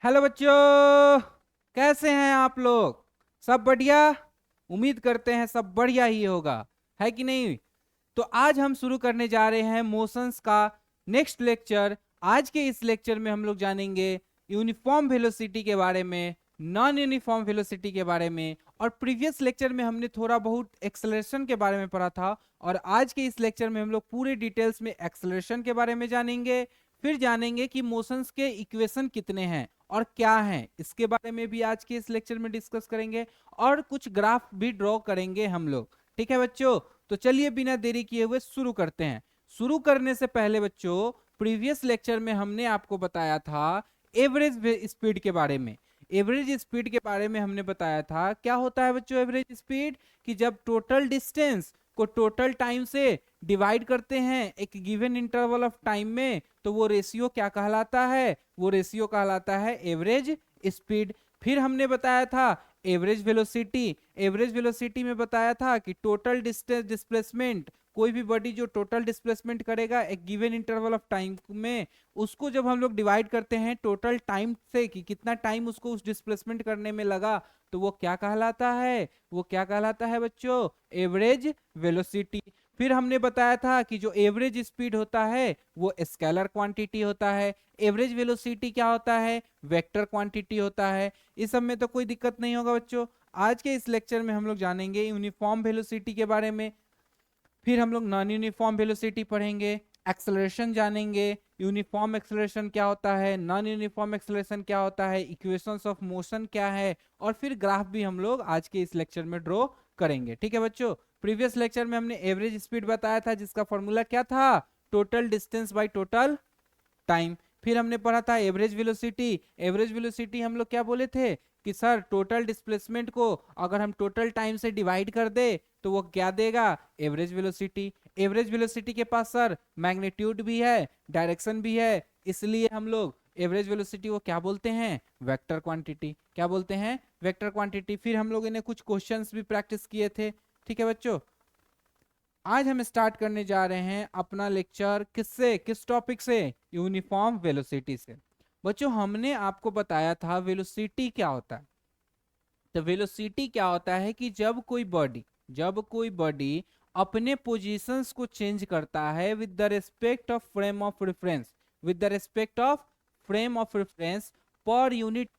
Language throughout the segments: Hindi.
हेलो बच्चों, कैसे हैं आप लोग? सब बढ़िया? उम्मीद करते हैं सब बढ़िया ही होगा, है कि नहीं? तो आज हम शुरू करने जा रहे हैं मोशंस का नेक्स्ट लेक्चर। आज के इस लेक्चर में हम लोग जानेंगे यूनिफॉर्म वेलोसिटी के बारे में, नॉन यूनिफॉर्म वेलोसिटी के बारे में, और प्रीवियस लेक्चर में हमने थोड़ा बहुत एक्सेलरेशन के बारे में पढ़ा था। और आज के इस लेक्चर में हम लोग पूरे डिटेल्स में एक्सेलरेशन के बारे में जानेंगे। फिर जानेंगे कि मोशंस के इक्वेशन कितने हैं और क्या हैं, इसके बारे में भी आज के इस लेक्चर में डिस्कस करेंगे। और कुछ ग्राफ भी ड्रॉ करेंगे हम लोग। ठीक है बच्चों, तो चलिए बिना देरी किए हुए शुरू करते हैं। शुरू करने से पहले बच्चों, प्रीवियस लेक्चर में हमने आपको बताया था एवरेज स्पीड के बारे में। एवरेज स्पीड के बारे में हमने बताया था क्या होता है बच्चों एवरेज स्पीड, कि जब टोटल डिस्टेंस को टोटल टाइम से डिवाइड करते हैं एक गिवन इंटरवल ऑफ टाइम में, तो वो रेशियो क्या कहलाता है? वो रेशियो कहलाता है एवरेज स्पीड। फिर हमने बताया था एवरेज वेलोसिटी। एवरेज वेलोसिटी में बताया था कि टोटल डिस्टेंस डिस्प्लेसमेंट, कोई भी बॉडी जो टोटल डिस्प्लेसमेंट करेगा एक गिवन इंटरवल ऑफ टाइम में, उसको जब हम लोग डिवाइड करते हैं टोटल टाइम से कि कितना टाइम उसको उस डिस्प्लेसमेंट करने में लगा, तो वो क्या कहलाता है? वो क्या कहलाता है बच्चों? Average velocity. फिर हमने बताया था कि जो एवरेज स्पीड होता है वो स्केलर क्वांटिटी होता है। एवरेज वेलोसिटी क्या होता है? वेक्टर क्वांटिटी होता है। इस सब में तो कोई दिक्कत नहीं होगा बच्चों। आज के इस लेक्चर में हम लोग जानेंगे यूनिफॉर्म वेलोसिटी के बारे में। फिर हम लोग नॉन यूनिफॉर्म वेलोसिटी पढ़ेंगे, एक्सेलरेशन जानेंगे, यूनिफॉर्म एक्सेलरेशन क्या होता है, नॉन यूनिफॉर्म एक्सेलरेशन क्या होता है, इक्वेशंस ऑफ मोशन क्या है, और फिर ग्राफ भी हम लोग आज के इस लेक्चर में ड्रॉ करेंगे। ठीक है बच्चों, प्रीवियस लेक्चर में हमने एवरेज स्पीड बताया था जिसका फॉर्मूला क्या था? Total distance by total time. फिर हमने पढ़ा था एवरेज वेलोसिटी। एवरेज वेलोसिटी हम लोग क्या बोले थे कि सर टोटल डिस्प्लेसमेंट को अगर हम टोटल टाइम से डिवाइड कर दे तो वो क्या देगा? Average velocity. एवरेज वेलोसिटी के पास सर मैग्नीट्यूड भी है, डायरेक्शन भी है, इसलिए हम लोग एवरेज वेलोसिटी को क्या बोलते हैं? Vector quantity. क्या बोलते हैं? Vector quantity. फिर हम लोगों ने कुछ क्वेश्चंस भी प्रैक्टिस किए थे। ठीक है बच्चों, आज हम स्टार्ट करने जा रहे हैं अपना लेक्चर किससे, किस टॉपिक से? यूनिफॉर्म वेलोसिटी से। बच्चों हमने आपको बताया था वेलोसिटी क्या होता है। तो वेलोसिटी क्या होता है कि जब कोई बॉडी अपने पोजीशंस को चेंज करता है with the respect of frame of reference, with the respect of frame of reference, पर यूनिट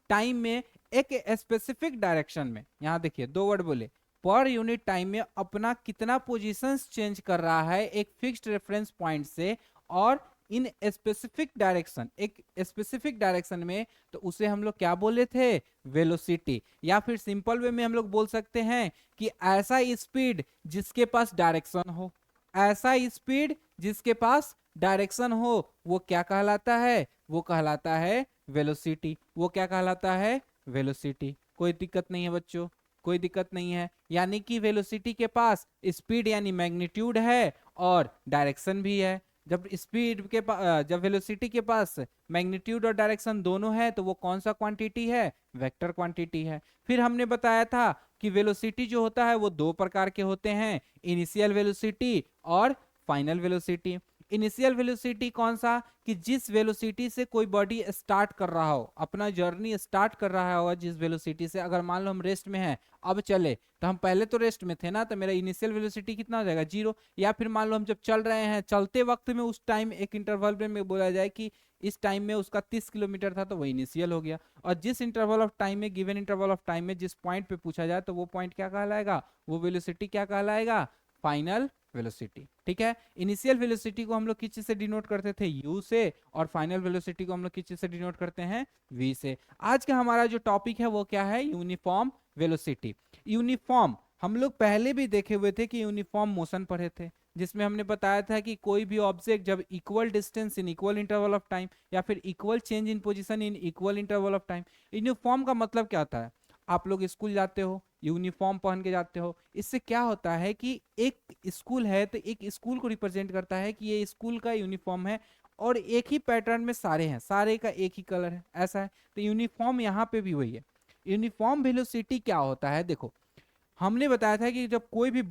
टाइम में एक स्पेसिफिक डायरेक्शन में। यहां देखिए दो वर्ड बोले, पर यूनिट टाइम में अपना कितना पोजीशंस चेंज कर रहा है एक फिक्स्ड रेफरेंस पॉइंट से, और इन स्पेसिफिक डायरेक्शन, एक स्पेसिफिक डायरेक्शन में, तो उसे हम लोग क्या बोले थे? वेलोसिटी। या फिर सिंपल वे में हम लोग बोल सकते हैं कि ऐसा स्पीड जिसके पास डायरेक्शन हो, ऐसा स्पीड जिसके पास डायरेक्शन हो, वो क्या कहलाता है? वो कहलाता है वेलोसिटी। वो क्या कहलाता है? वेलोसिटी। कोई दिक्कत नहीं है बच्चों, कोई दिक्कत नहीं है। यानी कि वेलोसिटी के पास स्पीड यानी मैग्नीट्यूड है और डायरेक्शन भी है। जब वेलोसिटी के पास मैग्नीट्यूड और डायरेक्शन दोनों है तो वो कौन सा क्वांटिटी है? वेक्टर क्वांटिटी है। फिर हमने बताया था कि वेलोसिटी जो होता है वो दो प्रकार के होते हैं, इनिशियल वेलोसिटी और फाइनल वेलोसिटी। इनिशियल वेलोसिटी कौन सा? कि जिस वेलोसिटी से कोई बॉडी स्टार्ट कर रहा हो, अपना जर्नी स्टार्ट कर रहा होगा जिस वेलोसिटी से, अगर मान लो हम रेस्ट में हैं, अब चले, तो हम पहले तो रेस्ट में थे ना, तो मेरा इनिशियल वेलोसिटी कितना हो जाएगा? जीरो। या फिर मान लो हम जब चल रहे हैं, चलते वक्त में उस टाइम एक इंटरवल में बोला जाए कि इस टाइम में उसका 30 किलोमीटर था, तो वो इनिशियल हो गया। और जिस इंटरवल ऑफ टाइम में, गिवन इंटरवल ऑफ टाइम में जिस पॉइंट पे पूछा जाए, तो वो पॉइंट क्या कहलाएगा? वो वेलोसिटी क्या कहलाएगा? Final velocity. ठीक है, इनिशियल वेलोसिटी को हम लोग किस चीज से डिनोट करते थे? यू से। और फाइनल वेलोसिटी को हम लोग किस चीज से डिनोट करते हैं? वी से। आज का हमारा जो टॉपिक है वो क्या है? Uniform velocity. यूनिफॉर्म हम लोग पहले भी देखे हुए थे कि यूनिफॉर्म मोशन पढ़े थे, जिसमें हमने बताया था कि कोई भी ऑब्जेक्ट जब equal distance in equal interval of time, या फिर equal change in position in equal interval of time. Uniform का मतलब क्या होता है? आप लोग स्कूल जाते हो, यूनिफॉर्म पहन के जाते हो, इससे क्या होता है कि एक स्कूल है तो एक स्कूल को रिप्रेजेंट करता है कि ये स्कूल का यूनिफॉर्म है, और एक ही पैटर्न में सारे हैं, सारे का एक ही कलर है, ऐसा है। तो यूनिफॉर्म यहाँ पे भी वही है। यूनिफॉर्म वेलोसिटी क्या होता है? देखो हमने बताया था कि जब कोई भी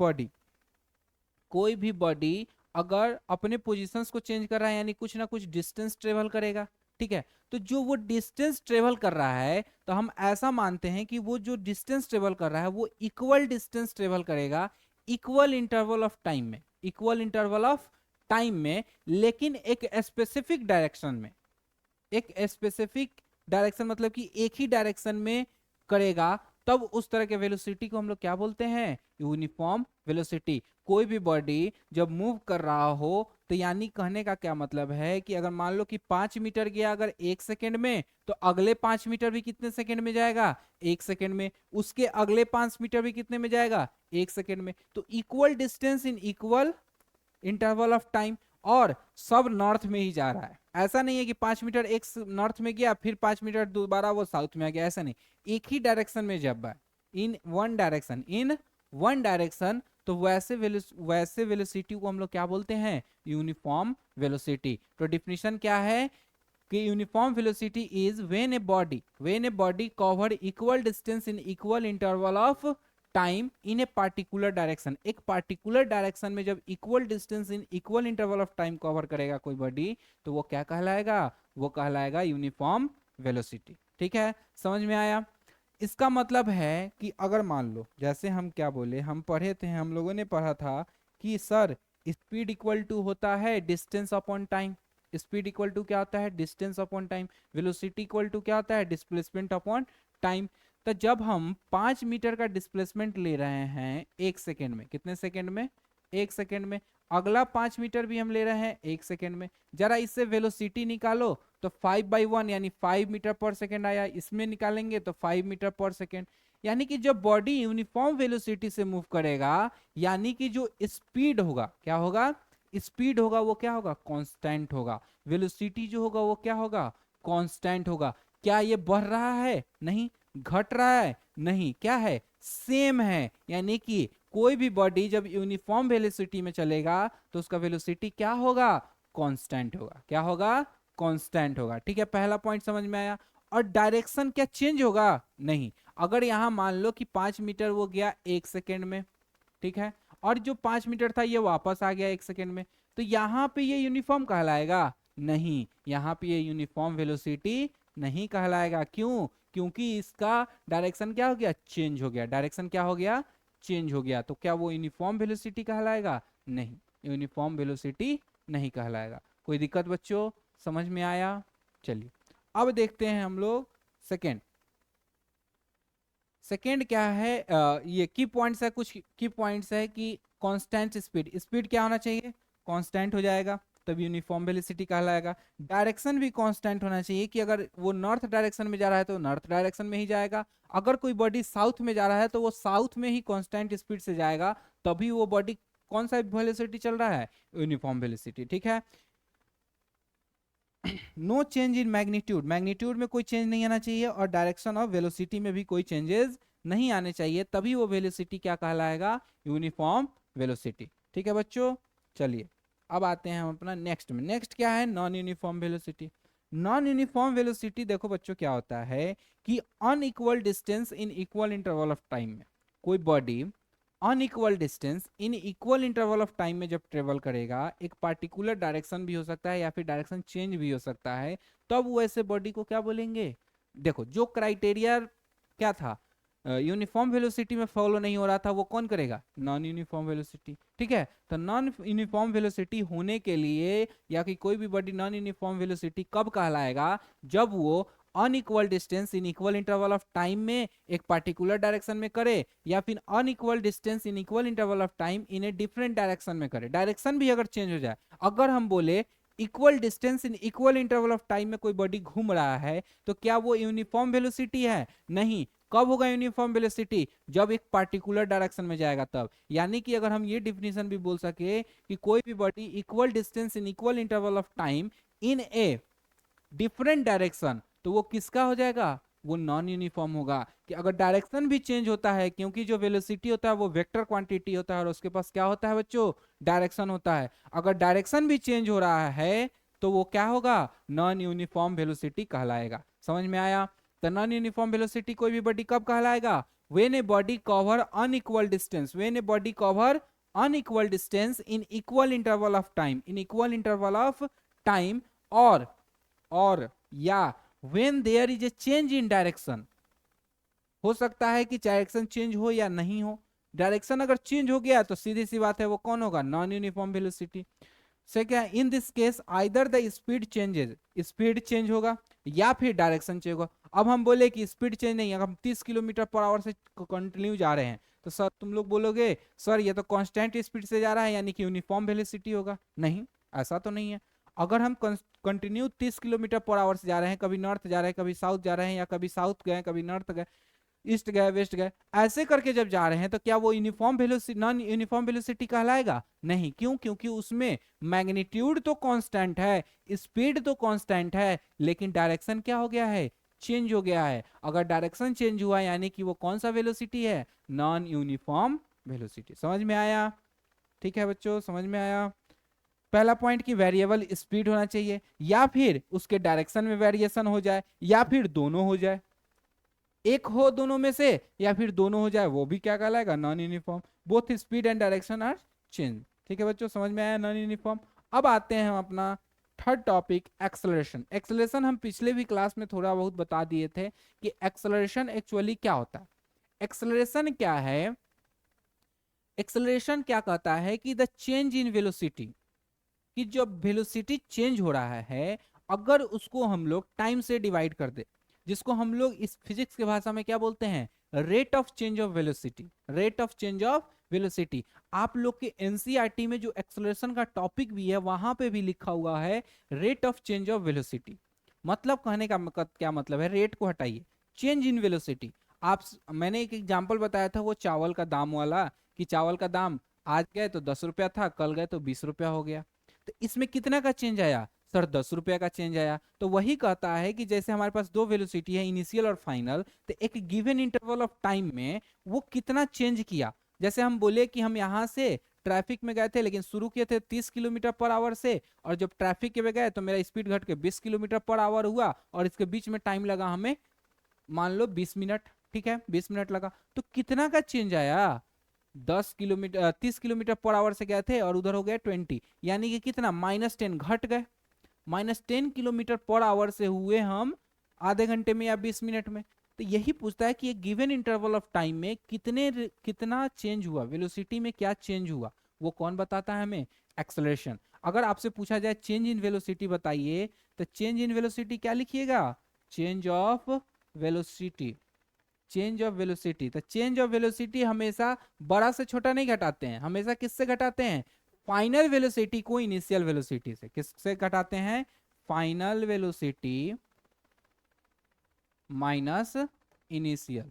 बॉडी अगर अपने पोजीशंस को चेंज कर रहा है, यानी कुछ ना कुछ डिस्टेंस ट्रेवल करेगा, ठीक है। तो जो वो डिस्टेंस ट्रेवल कर रहा है, तो हम ऐसा मानते हैं कि वो जो डिस्टेंस ट्रेवल कर रहा है वो इक्वल डिस्टेंस ट्रेवल करेगा इक्वल इंटरवल ऑफ टाइम में, इक्वल इंटरवल ऑफ टाइम में, लेकिन एक स्पेसिफिक डायरेक्शन में, एक स्पेसिफिक डायरेक्शन मतलब कि एक ही डायरेक्शन में करेगा, तब उस तरह के वेलोसिटी को हम लोग क्या बोलते हैं, यूनिफॉर्म वेलोसिटी। कोई भी बॉडी जब मूव कर रहा हो, तो यानी कहने का क्या मतलब है कि अगर मान लो कि 5 मीटर गया अगर 1 सेकेंड में, तो अगले 5 मीटर भी कितने सेकेंड में जाएगा, 1 सेकेंड में, उसके अगले 5 मीटर भी कितने में जाएगा, 1 सेकेंड में। तो equal distance in equal interval of time, और सब नॉर्थ में ही जा रहा है। ऐसा नहीं है कि 5 मीटर एक नॉर्थ में गया फिर 5 मीटर दोबारा वो साउथ में आ गया, ऐसा नहीं, एक ही डायरेक्शन में जब है, in one direction, in one direction, तो वैसे वेलोसिटी को हम लोग क्या बोलते हैं, यूनिफॉर्म वेलोसिटी। तो डिफिनीशन क्या है कि uniform velocity is when a body cover equal distance in equal interval of time in a particular direction. एक पार्टिकुलर डायरेक्शन में जब equal distance in equal interval of time cover करेगा कोई बॉडी, तो वो क्या कहलाएगा, वो कहलाएगा यूनिफॉर्म वेलोसिटी। ठीक है, समझ में आया। इसका मतलब है कि अगर मान लो, जैसे हम क्या बोले, हम पढ़े थे, हम लोगों ने पढ़ा था कि सर स्पीड इक्वल टू होता है distance upon time, speed equal to क्या होता है, distance upon time, velocity equal to क्या होता है, डिस्प्लेसमेंट अपॉन टाइम। तो जब हम 5 मीटर का डिस्प्लेसमेंट ले रहे हैं 1 सेकेंड में, कितने सेकेंड में, 1 सेकेंड में, अगला 5 मीटर भी हम ले रहे हैं 1 सेकेंड में, जरा इससे वेलोसिटी निकालो, तो 5/1 यानी 5 मीटर पर सेकेंड आया, इसमें निकालेंगे तो 5 मीटर पर सेकेंड। यानी कि जब बॉडी यूनिफॉर्म वेलोसिटी से मूव करेगा, यानी कि जो स्पीड होगा, क्या होगा, स्पीड होगा, वो क्या होगा, कांस्टेंट होगा। वेलोसिटी जो होगा वो क्या होगा, कांस्टेंट होगा। क्या ये बढ़ रहा है, नहीं, घट रहा है, नहीं, क्या है, सेम है। यानी कि कोई भी बॉडी जब यूनिफॉर्म वेलोसिटी में चलेगा, तो उसका वेलोसिटी क्या होगा, कांस्टेंट होगा। क्या होगा, कांस्टेंट होगा। ठीक है, पहला पॉइंट समझ में आया। और डायरेक्शन क्या चेंज होगा, नहीं। अगर यहां मान लो कि 5 मीटर वो गया 1 सेकेंड में, ठीक है, और जो 5 मीटर था ये वापस आ गया 1 सेकेंड में, तो यहां पे ये यूनिफॉर्म कहलाएगा, नहीं, यहां पे ये यूनिफॉर्म वेलोसिटी नहीं कहलाएगा। क्यों, क्योंकि इसका डायरेक्शन क्या हो गया, चेंज हो गया। डायरेक्शन क्या हो गया, चेंज हो गया। तो क्या वो यूनिफॉर्म वेलोसिटी कहलाएगा, नहीं, यूनिफॉर्म वेलोसिटी नहीं कहलाएगा। कोई दिक्कत बच्चों, समझ में आया। चलिए अब देखते हैं हम लोग सेकेंड। सेकेंड क्या है, ये की पॉइंट्स है, कुछ की पॉइंट्स है कि कांस्टेंट स्पीड, स्पीड क्या होना चाहिए, कांस्टेंट हो जाएगा, तब यूनिफॉर्म वेलोसिटी कहलाएगा। डायरेक्शन भी कांस्टेंट होना चाहिए, कि अगर वो नॉर्थ डायरेक्शन में जा रहा है तो नॉर्थ डायरेक्शन में ही जाएगा, अगर कोई बॉडी साउथ में जा रहा है तो वो साउथ में ही कांस्टेंट स्पीड से जाएगा, तभी वो बॉडी कौन सा वेलोसिटी चल रहा है, यूनिफॉर्म वेलोसिटी। ठीक है, no change in magnitude, magnitude में कोई चेंज नहीं आना चाहिए, और डायरेक्शन ऑफ वेलोसिटी में भी कोई चेंजेस नहीं आने चाहिए, तभी वो वेलोसिटी क्या कहलाएगा, यूनिफॉर्म वेलोसिटी। ठीक है बच्चों, चलिए अब आते हैं हम अपना नेक्स्ट में। नेक्स्ट क्या है, non uniform velocity. Non uniform velocity देखो बच्चों क्या होता है कि unequal distance in equal interval of time में कोई body unequal distance in equal interval of time में जब ट्रेवल करेगा, एक पार्टिकुलर डायरेक्शन भी हो सकता है या फिर डायरेक्शन चेंज भी हो सकता है, तब वो ऐसे बॉडी को क्या बोलेंगे। देखो जो क्राइटेरिया क्या था, यूनिफॉर्म वेलोसिटी में फॉलो नहीं हो रहा था, वो कौन करेगा, नॉन यूनिफॉर्म वेलोसिटी। ठीक है, तो नॉन यूनिफॉर्म वेलोसिटी होने के लिए, या कि कोई भी बॉडी नॉन यूनिफॉर्म वेलोसिटी कब कहलाएगा, जब वो unequal distance in equal interval of time में एक पार्टिकुलर डायरेक्शन में करे, या फिर unequal distance in equal interval of time in a different direction में करे। डायरेक्शन भी अगर चेंज हो जाए, अगर हम बोले equal distance in equal interval of time में कोई बॉडी घूम रहा है, तो क्या वो यूनिफॉर्म वेलोसिटी है, नहीं। कब होगा यूनिफॉर्म वेलोसिटी, जब एक पार्टिकुलर डायरेक्शन में जाएगा तब। यानी कि अगर हम ये डिफिनेशन भी बोल सके कि कोई भी body equal distance in equal interval of time in a different direction, तो वो किसका हो जाएगा, वो नॉन यूनिफॉर्म होगा। कि अगर डायरेक्शन भी चेंज होता है, क्योंकि जो वेलोसिटी होता है वो वेक्टर क्वांटिटी होता है, और उसके पास क्या होता है बच्चों, डायरेक्शन होता है। अगर डायरेक्शन भी चेंज हो रहा है, तो वो क्या होगा, नॉन यूनिफॉर्म वेलोसिटी कहलाएगा। समझ में आया। तो नॉन यूनिफॉर्म वेलोसिटी कोई भी बॉडी कब कहलाएगा, when a body cover unequal distance, when a body cover unequal distance in equal interval of time, in equal interval of time, और या when there is a change in direction. हो सकता है कि डायरेक्शन चेंज हो या नहीं हो। डायरेक्शन अगर चेंज हो गया तो सीधी सी बात है वो कौन होगा, नॉन यूनिफॉर्म वेलोसिटी। से क्या, in this case either the speed changes, speed change होगा या फिर डायरेक्शन चेंज होगा। अब हम बोले कि स्पीड चेंज नहीं है, हम 30 किलोमीटर पर आवर से कंटिन्यू जा रहे हैं, तो सर तुम लोग बोलोगे सर ये तो कांस्टेंट स्पीड से जा रहा है यानी कि यूनिफॉर्म वेलोसिटी होगा। नहीं, ऐसा तो नहीं है। अगर हम कंटिन्यू 30 किलोमीटर पर आवर से जा रहे हैं, कभी नॉर्थ जा रहे हैं, कभी साउथ जा रहे हैं, या कभी साउथ गए कभी नॉर्थ गए, ईस्ट गए वेस्ट गए, ऐसे करके जब जा रहे हैं तो क्या वो uniform velocity, non uniform velocity कहलाएगा? नहीं। क्यों? क्योंकि उसमें मैग्नीट्यूड तो कांस्टेंट है, स्पीड तो कांस्टेंट है, लेकिन डायरेक्शन क्या हो गया है, चेंज हो गया है। अगर डायरेक्शन चेंज हुआ यानी कि वो कौन सा वेलोसिटी है, नॉन यूनिफॉर्म वेलोसिटी। समझ में आया? ठीक है बच्चों, समझ में आया? पहला पॉइंट की वेरिएबल स्पीड होना चाहिए, या फिर उसके डायरेक्शन में वेरिएशन हो जाए, या फिर दोनों हो जाए, एक हो दोनों में से, या फिर दोनों हो जाए, वो भी क्या कहलाएगा, non uniform. Both speed and direction are change. ठीक है बच्चों, समझ में आया नॉन यूनिफॉर्म। अब आते हैं हम अपना थर्ड टॉपिक, एक्सेलरेशन। एक्सेलरेशन हम पिछले भी क्लास में थोड़ा बहुत बता दिए थे कि एक्सेलरेशन एक्चुअली क्या होता है। एक्सेलरेशन क्या है? एक्सेलरेशन क्या कहता है कि द चेंज इन वेलोसिटी, कि जो वेलोसिटी चेंज हो रहा है अगर उसको हम लोग टाइम से डिवाइड कर दे, जिसको हम लोग इस फिजिक्स की भाषा में क्या बोलते हैं, rate of change of velocity. Rate of change of velocity. आप लोग के एनसीईआरटी में जो एक्सेलरेशन का टॉपिक भी है वहां पे भी लिखा हुआ है rate of change of velocity. मतलब कहने का क्या मतलब है, रेट को हटाइए, चेंज इन वेलोसिटी। आप, मैंने एक एग्जांपल बताया था वो चावल का दाम वाला, कि चावल का दाम आज गए तो 10 रुपया था, कल गए तो 20 रुपया हो गया। तो इसमें कितना का चेंज आया सर, 10 रुपया का चेंज आया। तो वही कहता है कि जैसे हमारे पास दो वेलोसिटी है, इनिशियल और फाइनल, तो एक गिवन इंटरवल ऑफ टाइम में वो कितना चेंज किया। जैसे हम बोले कि हम यहाँ से ट्रैफिक में गए थे, लेकिन शुरू किए थे 30 किलोमीटर पर आवर से, और जब ट्रैफिक में गए तो मेरा स्पीड घट के 20 किलोमीटर पर आवर हुआ, और इसके बीच में टाइम लगा हमें मान लो 20 मिनट। ठीक है, 20 मिनट लगा, तो कितना का चेंज आया, 10 किलोमीटर 30 किलोमीटर पर आवर से गए थे और उधर हो गया 20, यानी कि कितना, -10 घट गए। -10 किलोमीटर पर आवर से हुए हम आधे घंटे में या 20 मिनट में। तो यही पूछता है कि एक गिवन इंटरवल ऑफ टाइम में कितना चेंज हुआ, वेलोसिटी में क्या चेंज हुआ, वो कौन बताता है हमें, एक्सेलरेशन। अगर आपसे पूछा जाए चेंज इन वेलोसिटी बताइए, तो चेंज इन वेलोसिटी क्या लिखिएगा, change of velocity. Change of velocity, तो चेंज ऑफ वेलोसिटी हमेशा बड़ा से छोटा नहीं घटाते हैं, हमेशा किससे घटाते हैं, फाइनल वेलोसिटी को इनिशियल वेलोसिटी से। किससे घटाते हैं, final velocity minus initial,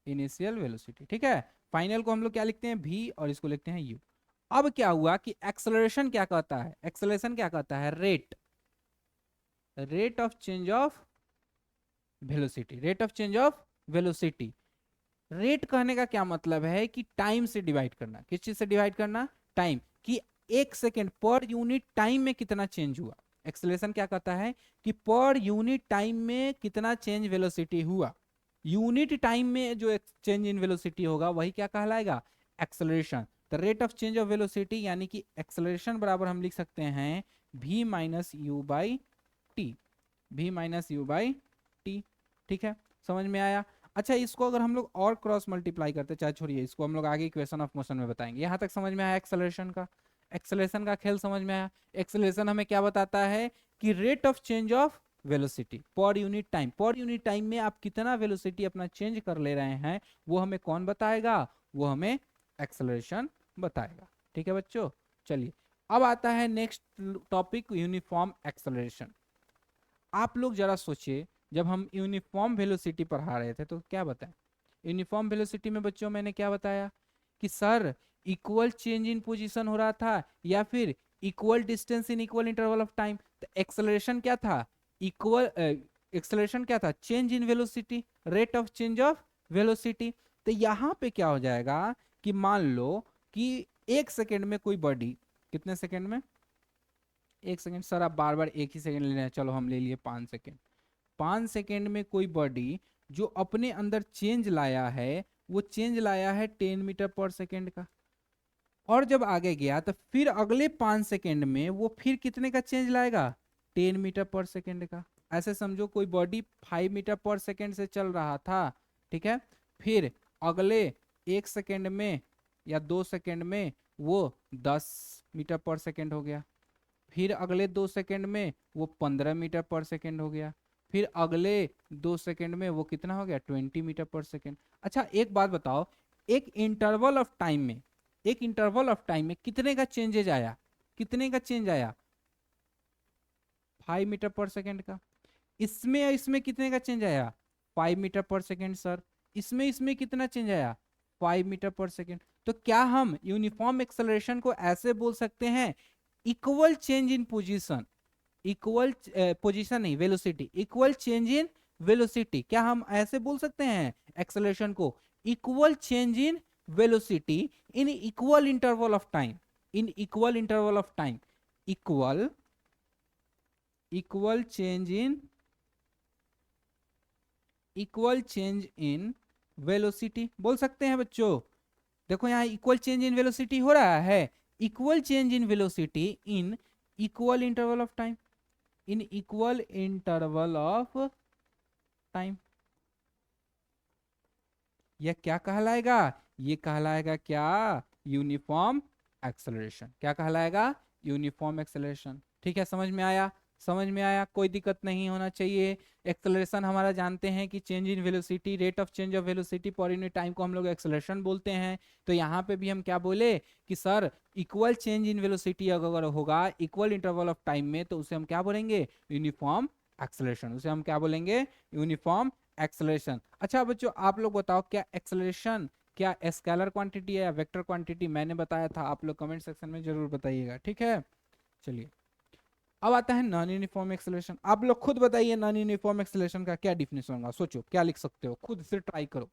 initial velocity. ठीक है, फाइनल को हम लोग क्या लिखते हैं, v, और इसको लिखते हैं u। अब क्या हुआ कि एक्सेलरेशन क्या कहता है, एक्सेलरेशन क्या कहता है, rate, rate of change of velocity, rate of change of velocity. Rate कहने का क्या मतलब है कि टाइम से डिवाइड करना। किस चीज से डिवाइड करना, टाइम, कि एक सेकेंड पर यूनिट टाइम में कितना चेंज हुआ। एक्सेलरेशन क्या कहता है कि पर यूनिट टाइम में कितना चेंज वेलोसिटी हुआ। यूनिट टाइम में जो चेंज इन वेलोसिटी होगा वही क्या कहलाएगा, acceleration. The rate of change of velocity, यानी कि एक्सेलरेशन बराबर हम लिख सकते हैं v minus U by T, v minus U by T. ठीक है, समझ में आया? अच्छा, इसको अगर हम लोग और क्रॉस मल्टीप्लाई करते, चाहे छोड़िए, इसको हम लोग आगे इक्वेशन ऑफ मोशन में बताएंगे। यहाँ तक समझ में आया एक्सेलरेशन का, एक्सेलरेशन का खेल समझ में आया। एक्सेलरेशन हमें क्या बताता है कि rate of change of velocity पर यूनिट टाइम, पर यूनिट टाइम में आप कितना वेलोसिटी अपना चेंज कर ले रहे हैं, वो हमें कौन बताएगा, वो हमें एक्सेलरेशन बताएगा। ठीक है बच्चों, चलिए अब आता है नेक्स्ट टॉपिक, यूनिफॉर्म एक्सेलरेशन। आप लोग जरा सोचिए, जब हम यूनिफॉर्म वेलोसिटी पढ़ा रहे थे तो क्या बताएं, यूनिफॉर्म वेलोसिटी में बच्चों मैंने क्या बताया कि sir equal change in position हो रहा था, या फिर equal distance in equal interval of time. तो एक्सेलरेशन क्या था, इक्वल, एक्सेलरेशन क्या था, change in velocity, rate of change of velocity. तो यहाँ पे क्या हो जाएगा कि मान लो कि एक सेकेंड में कोई बॉडी, कितने सेकेंड में, एक सेकेंड सर, आप बार बार एक ही सेकेंड ले रहे हैं, चलो हम ले लिए 5 सेकेंड। 5 सेकेंड में कोई बॉडी जो अपने अंदर चेंज लाया है, वो चेंज लाया है 10 मीटर पर सेकेंड का, और जब आगे गया तो फिर अगले 5 सेकेंड में वो फिर कितने का चेंज लाएगा, 10 मीटर पर सेकेंड का। ऐसे समझो कोई बॉडी 5 मीटर पर सेकेंड से चल रहा था, ठीक है, फिर अगले 1 सेकेंड में या 2 सेकेंड में वो 10 मीटर पर सेकेंड हो गया, फिर अगले 2 सेकेंड में वो 15 मीटर पर सेकेंड हो गया, फिर अगले 2 सेकेंड में वो कितना हो गया 20 मीटर पर सेकेंड। अच्छा एक बात बताओ, एक इंटरवल ऑफ टाइम में, एक इंटरवल ऑफ टाइम में कितने का चेंजेज आया, कितने का चेंज आया 5 मीटर पर सेकेंड का। इसमें इसमें कितने का चेंज आया 5 मीटर पर सेकेंड सर। इसमें इसमें कितना चेंज आया 5 मीटर पर सेकेंड। तो क्या हम यूनिफॉर्म एक्सेलरेशन को ऐसे बोल सकते हैं, equal change in position, equal position नहीं velocity, equal change in velocity, क्या हम ऐसे बोल सकते हैं एक्सेलरेशन को, equal change in velocity in equal interval of time, in equal interval of time, equal equal change in, equal change in velocity बोल सकते हैं बच्चों। देखो यहाँ इक्वल चेंज इन वेलोसिटी हो रहा है, equal change in velocity in equal interval of time, in equal interval of time. यह क्या कहलाएगा, ये कहलाएगा क्या यूनिफॉर्म एक्सेलरेशन, क्या कहलाएगा यूनिफॉर्म एक्सेलरेशन। ठीक है, समझ में आया, समझ में आया, कोई दिक्कत नहीं होना चाहिए। एक्सेलरेशन हमारा जानते हैं कि change in velocity, rate of change of velocity पर यूनिट टाइम को हम लोग एक्सेलरेशन बोलते हैं। तो यहाँ पे भी हम क्या बोले कि sir equal change in velocity अगर होगा इक्वल इंटरवल ऑफ टाइम में तो उसे हम क्या बोलेंगे यूनिफॉर्म एक्सेलरेशन, उसे हम क्या बोलेंगे यूनिफॉर्म एक्सेलरेशन। अच्छा बच्चों आप लोग बताओ क्या एक्सेलरेशन क्या स्केलर क्वांटिटी है या वेक्टर क्वांटिटी, मैंने बताया था, आप लोग कमेंट सेक्शन में जरूर बताइएगा। ठीक है, चलिए अब आता है नॉन यूनिफॉर्म एक्सेलरेशन। आप लोग खुद बताइए नॉन यूनिफॉर्म एक्सेलरेशन का क्या डिफिनेशन होगा, सोचो क्या लिख सकते हो, खुद से ट्राई करो।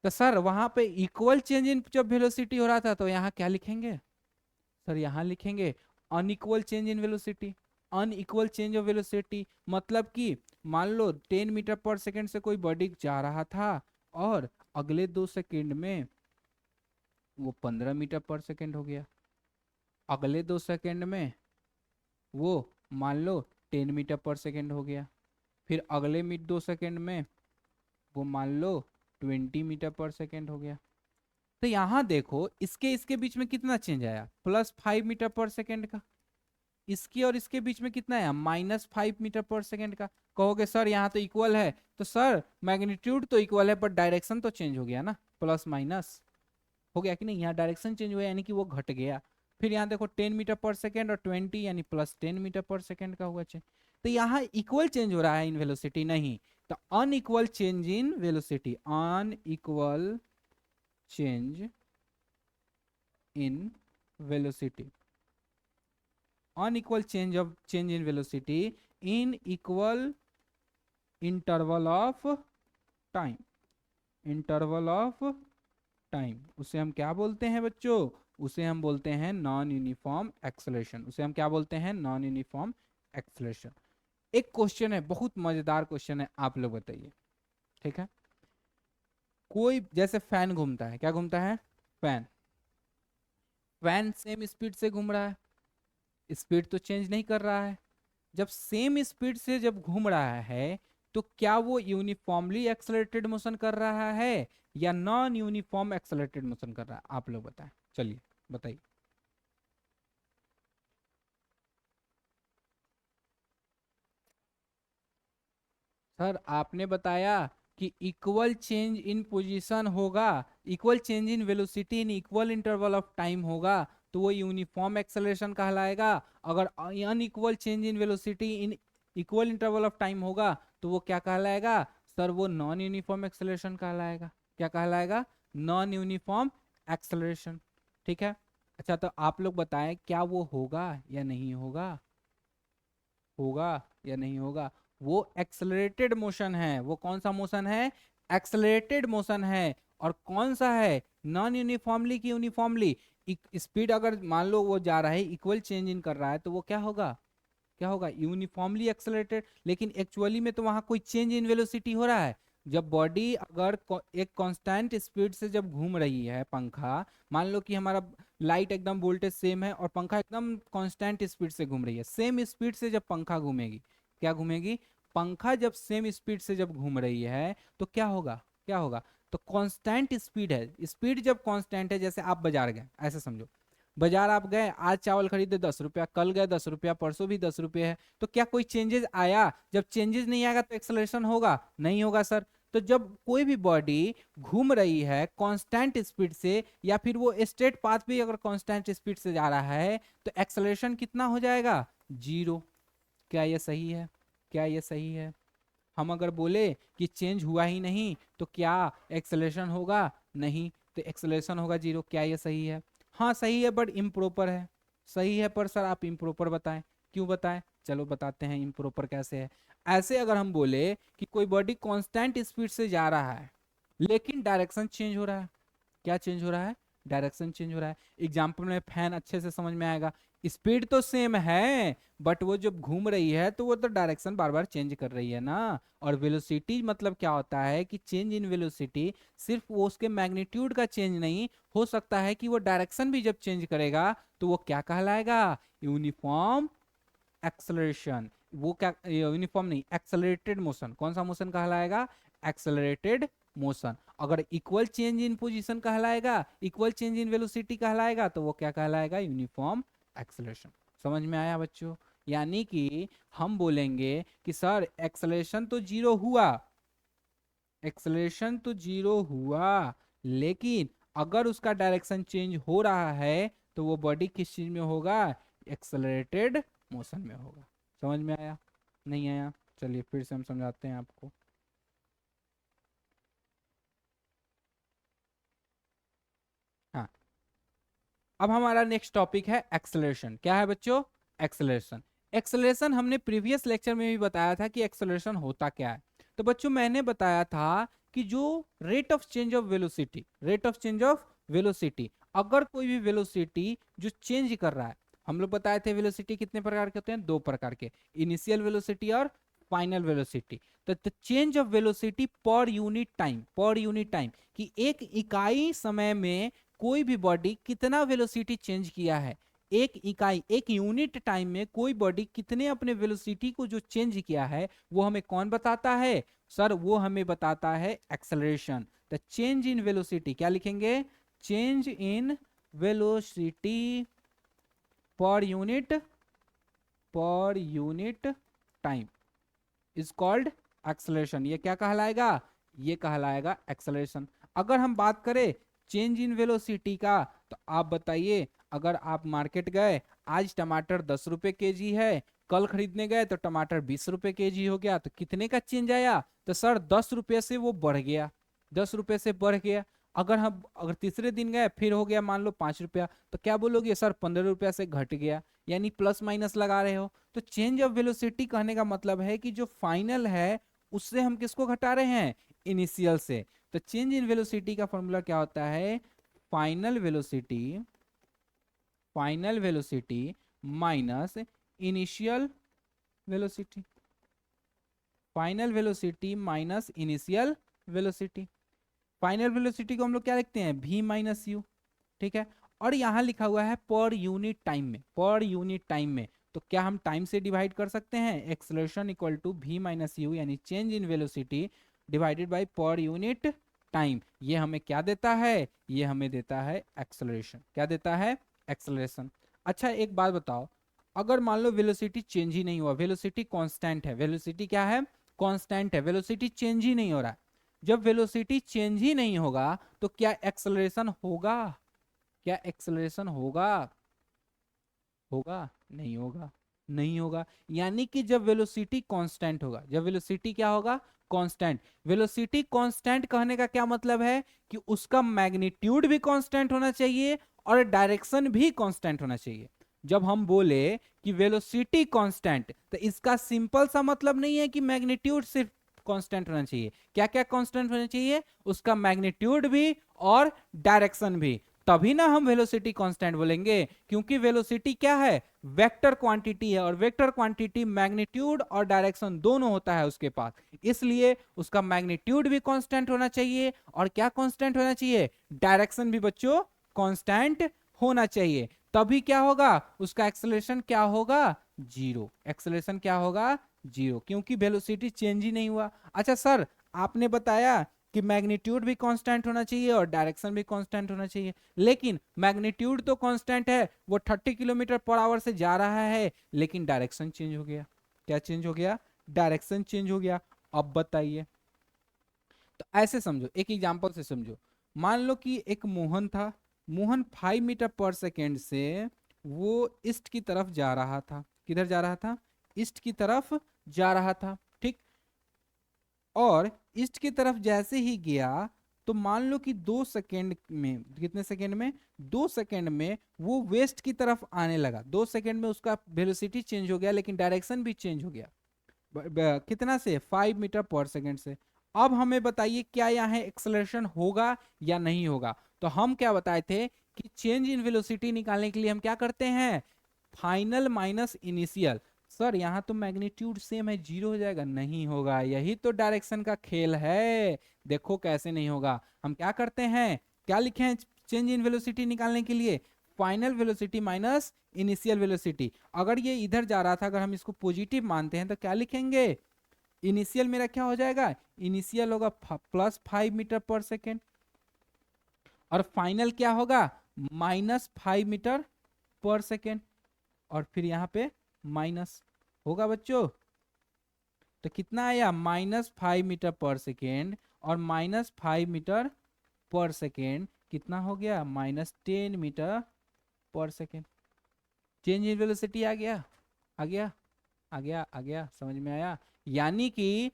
तो सर वहां पे इक्वल चेंज इन जब वेलोसिटी हो रहा था तो यहाँ क्या लिखेंगे सर, यहाँ लिखेंगे unequal change in velocity, unequal change of velocity. मतलब कि मान लो 10 मीटर पर सेकेंड से कोई बॉडी जा रहा था और अगले 2 सेकेंड में वो 15 मीटर पर सेकेंड हो गया, अगले 2 सेकेंड में वो मान लो 10 मीटर पर सेकेंड हो गया, फिर अगले 2 सेकेंड में वो मान लो 20 मीटर पर सेकेंड हो गया। तो यहाँ देखो इसके इसके बीच में कितना चेंज आया +5 मीटर पर सेकेंड का, इसकी और इसके बीच में कितना है -5 मीटर पर सेकेंड का। कहोगे सर यहाँ तो इक्वल है, तो सर मैग्नीट्यूड तो इक्वल है पर डायरेक्शन तो चेंज हो गया ना, प्लस माइनस हो गया कि नहीं, यहाँ डायरेक्शन चेंज हुआ यानी कि वो घट गया। फिर यहाँ देखो 10 मीटर पर सेकेंड और 20 यानी +10 मीटर पर सेकेंड का हुआ चेंज। तो यहाँ इक्वल चेंज हो रहा है इन वेलोसिटी नहीं, तो unequal change in velocity, unequal change in velocity, unequal change in velocity in equal interval of time, interval of time उसे हम क्या बोलते हैं बच्चों, उसे हम बोलते हैं नॉन यूनिफॉर्म एक्सेलरेशन, उसे हम क्या बोलते हैं नॉन यूनिफॉर्म एक्सेलरेशन। एक क्वेश्चन है, बहुत मजेदार क्वेश्चन है, आप लोग बताइए। ठीक है, कोई जैसे फैन घूमता है, क्या घूमता है फैन, फैन सेम स्पीड से घूम रहा है, स्पीड तो चेंज नहीं कर रहा है। जब सेम स्पीड से जब घूम रहा है तो क्या वो यूनिफॉर्मली एक्सेलरेटेड मोशन कर रहा है या नॉन यूनिफॉर्म एक्सेलरेटेड मोशन कर रहा है, आप लोग बताएं, चलिए बताइए। सर आपने बताया कि इक्वल चेंज इन पोजीशन होगा, equal change in velocity in equal interval of time होगा तो वो यूनिफॉर्म एक्सेलरेशन कहलाएगा। अगर unequal change in velocity in equal interval of time होगा तो वो क्या कहलाएगा सर, वो नॉन यूनिफॉर्म एक्सेलरेशन कहलाएगा। क्या कहलाएगा, नॉन यूनिफॉर्म एक्सेलरेशन। ठीक है, अच्छा तो आप लोग बताएं क्या वो होगा या नहीं होगा, होगा या नहीं होगा। वो एक्सेलरेटेड मोशन है, वो कौन सा मोशन है, एक्सेलरेटेड मोशन है। और कौन सा है, नॉन यूनिफॉर्मली की यूनिफॉर्मली। स्पीड अगर मान लो वो जा रहा है इक्वल चेंज इन कर रहा है तो वो क्या होगा, क्या होगा यूनिफॉर्मली एक्सेलरेटेड। लेकिन एक्चुअली में तो वहां कोई चेंज इन वेलोसिटी हो रहा है, जब बॉडी अगर एक कांस्टेंट स्पीड से जब घूम रही है पंखा, मान लो कि हमारा लाइट एकदम वोल्टेज सेम है और पंखा एकदम कांस्टेंट स्पीड से घूम रही है, सेम स्पीड से जब पंखा घूमेगी, क्या घूमेगी, पंखा जब सेम स्पीड से जब घूम रही है तो क्या होगा, क्या होगा, तो कांस्टेंट स्पीड है, स्पीड जब कांस्टेंट है, जैसे आप बाजार गए, ऐसे समझो बाजार आप गए, आज चावल खरीदे 10 रुपया, कल गए 10 रुपया, परसों भी 10 रुपये है, तो क्या कोई चेंजेस आया, जब चेंजेस नहीं आएगा तो एक्सेलरेशन होगा, नहीं होगा सर। तो जब कोई भी बॉडी घूम रही है कांस्टेंट स्पीड से, या फिर वो स्ट्रेट पाथ भी अगर कांस्टेंट स्पीड से जा रहा है, तो एक्सेलरेशन कितना हो जाएगा, 0। क्या ये सही है, क्या ये सही है। हम अगर बोले कि चेंज हुआ ही नहीं तो क्या एक्सेलरेशन होगा, नहीं, तो एक्सेलरेशन होगा 0। क्या ये सही है, हाँ सही है, बट इम्प्रॉपर है, सही है पर सर आप इम्प्रॉपर बताएं, क्यों बताएं, चलो बताते हैं इम्प्रॉपर कैसे है। ऐसे अगर हम बोले कि कोई बॉडी कांस्टेंट स्पीड से जा रहा है लेकिन डायरेक्शन चेंज हो रहा है, क्या चेंज हो रहा है, डायरेक्शन चेंज हो रहा है। एग्जाम्पल में फैन अच्छे से समझ में आएगा, स्पीड तो सेम है बट वो जब घूम रही है तो वो तो डायरेक्शन बार बार चेंज कर रही है ना। और वेलोसिटी मतलब क्या होता है कि चेंज इन वेलोसिटी सिर्फ वो उसके मैग्नीट्यूड का चेंज नहीं, हो सकता है कि वो डायरेक्शन भी जब चेंज करेगा तो वो क्या कहलाएगा, यूनिफॉर्म एक्सेलरेशन। वो क्या, यूनिफॉर्म नहीं, एक्सेलरेटेड मोशन, कौन सा मोशन कहलाएगा, एक्सेलरेटेड मोशन। अगर इक्वल चेंज इन पोजीशन कहलाएगा, इक्वल चेंज इन वेलोसिटी कहलाएगा, तो वो क्या कहलाएगा, यूनिफॉर्म एक्सेलरेशन। समझ में आया बच्चों, यानी कि हम बोलेंगे कि सर एक्सेलरेशन तो 0 हुआ, एक्सेलरेशन तो 0 हुआ, लेकिन अगर उसका डायरेक्शन चेंज हो रहा है तो वो बॉडी किस चीज में होगा, एक्सेलरेटेड मोशन में होगा। समझ में आया, नहीं आया, चलिए फिर से हम समझाते हैं आपको। हाँ, अब हमारा नेक्स्ट टॉपिक है एक्सेलरेशन। क्या है बच्चों, एक्सेलरेशन। एक्सेलरेशन हमने प्रीवियस लेक्चर में भी बताया था कि एक्सेलरेशन होता क्या है। तो बच्चों मैंने बताया था कि जो rate of change of velocity, rate of change of velocity, अगर कोई भी वेलोसिटी जो चेंज कर रहा है, हम लोग बताए थे वेलोसिटी कितने प्रकार के होते हैं, 2 प्रकार के, इनिशियल वेलोसिटी और फाइनल वेलोसिटी। तो चेंज ऑफ वेलोसिटी पर यूनिट टाइम, पर यूनिट टाइम, कि एक इकाई समय में कोई भी बॉडी कितना वेलोसिटी चेंज किया है, एक इकाई, एक यूनिट टाइम में कोई बॉडी कितने अपने वेलोसिटी को जो चेंज किया है वो हमें कौन बताता है, सर वो हमें बताता है acceleration. The change in velocity, क्या लिखेंगे, चेंज इन वेलोसिटी पर unit time is called acceleration. ये क्या कहलाएगा, ये कहलाएगा एक्सेलरेशन। अगर हम बात करें चेंज इन वेलोसिटी का, तो आप बताइए, अगर आप मार्केट गए, आज टमाटर 10 रुपए केजी है, कल खरीदने गए तो टमाटर 20 रुपए केजी हो गया, तो कितने का चेंज आया, तो सर 10 रुपये से वो बढ़ गया, 10 रुपये से बढ़ गया। अगर तीसरे दिन गए फिर हो गया मान लो 5 रुपया, तो क्या बोलोगे, सर 15 रुपया से घट गया, यानी प्लस माइनस लगा रहे हो। तो चेंज ऑफ वेलोसिटी कहने का मतलब है कि जो फाइनल है उससे हम किसको घटा रहे हैं, इनिशियल से। तो चेंज इन वेलोसिटी का फॉर्मूला क्या होता है, final velocity, final velocity minus initial velocity, final velocity minus initial velocity. Final velocity को हम लोग क्या लिखते हैं, v माइनस यू, ठीक है। और यहाँ लिखा हुआ है पर यूनिट टाइम में, पर यूनिट टाइम में, तो क्या हम टाइम से डिवाइड कर सकते हैं, acceleration equal to v minus U, यानी change in velocity divided by per unit time. ये हमें क्या देता है, ये हमें देता है एक्सेलरेशन। क्या देता है, एक्सेलरेशन। अच्छा एक बात बताओ, अगर मान लो वेलोसिटी चेंज ही नहीं हुआ, वेलोसिटी कांस्टेंट है, वेलोसिटी क्या है, कांस्टेंट है, वेलोसिटी चेंज ही नहीं हो रहा है, जब वेलोसिटी चेंज ही नहीं होगा तो क्या एक्सेलरेशन होगा, क्या एक्सेलरेशन होगा, होगा, नहीं होगा, नहीं होगा। यानी कि जब वेलोसिटी कांस्टेंट होगा, जब वेलोसिटी क्या होगा, कांस्टेंट। वेलोसिटी कांस्टेंट कहने का क्या मतलब है कि उसका मैग्नीट्यूड भी कांस्टेंट होना चाहिए और डायरेक्शन भी कांस्टेंट होना चाहिए। जब हम बोले कि वेलोसिटी कांस्टेंट, तो इसका सिंपल सा मतलब नहीं है कि मैग्नीट्यूड सिर्फ कांस्टेंट होना चाहिए, क्या क्या कांस्टेंट होना चाहिए, उसका मैग्नीट्यूड भी और डायरेक्शन भी, तभी ना हम वेलोसिटी कांस्टेंट बोलेंगे, क्योंकि वेलोसिटी क्या है, वेक्टर क्वांटिटी है, और वेक्टर क्वांटिटी मैग्नीट्यूड और डायरेक्शन दोनों होता है उसके पास, इसलिए उसका मैग्नीट्यूड भी कांस्टेंट होना चाहिए, और क्या कांस्टेंट होना चाहिए, डायरेक्शन भी बच्चों कांस्टेंट होना चाहिए। तभी क्या होगा, उसका एक्सेलरेशन क्या होगा, जीरो। एक्सेलरेशन क्या होगा, जीरो, क्योंकि वेलोसिटी चेंज ही नहीं हुआ। अच्छा सर, आपने बताया कि मैग्नीट्यूड भी कांस्टेंट होना चाहिए और डायरेक्शन भी कांस्टेंट होना चाहिए, लेकिन मैग्नीट्यूड तो कांस्टेंट है, वो 30 किलोमीटर पर आवर से जा रहा है, लेकिन डायरेक्शन चेंज हो गया। क्या चेंज हो गया, डायरेक्शन चेंज हो गया। अब बताइए, तो ऐसे समझो, एक एग्जांपल से समझो। मान लो कि एक मोहन था, मोहन 5 मीटर पर सेकेंड से वो ईस्ट की तरफ जा रहा था। किधर जा रहा था, ईस्ट की तरफ जा रहा था, ठीक। और ईस्ट की तरफ जैसे ही गया, तो मान लो कि 2 सेकेंड में, कितने सेकेंड में, 2 सेकेंड में वो वेस्ट की तरफ आने लगा। 2 सेकेंड में उसका वेलोसिटी चेंज हो गया, लेकिन डायरेक्शन भी चेंज हो गया। कितना से, 5 मीटर पर सेकेंड से। अब हमें बताइए क्या यहाँ एक्सेलरेशन होगा या नहीं होगा। तो हम क्या बताए थे कि चेंज इन वेलोसिटी निकालने के लिए हम क्या करते हैं, फाइनल माइनस इनिशियल। सर यहाँ तो मैग्नीट्यूड सेम है, जीरो हो जाएगा, नहीं होगा, यही तो डायरेक्शन का खेल है। देखो कैसे नहीं होगा, हम क्या करते हैं, क्या लिखे हैं चेंज इन वेलोसिटी निकालने के लिए, final velocity minus initial velocity. अगर ये इधर जा रहा था, अगर हम इसको पॉजिटिव मानते हैं, तो क्या लिखेंगे, इनिशियल मेरा क्या हो जाएगा, इनिशियल होगा +5 मीटर पर सेकेंड, और फाइनल क्या होगा, -5 मीटर पर सेकेंड, और फिर यहाँ पे माइनस होगा बच्चों। तो कितना आया, -5 मीटर पर सेकेंड, और -5 मीटर पर सेकेंड कितना हो गया, -10 मीटर पर सेकेंड। चेंज इन वेलोसिटी आ गया, आ गया, आ गया, आ गया, समझ में आया। यानी कि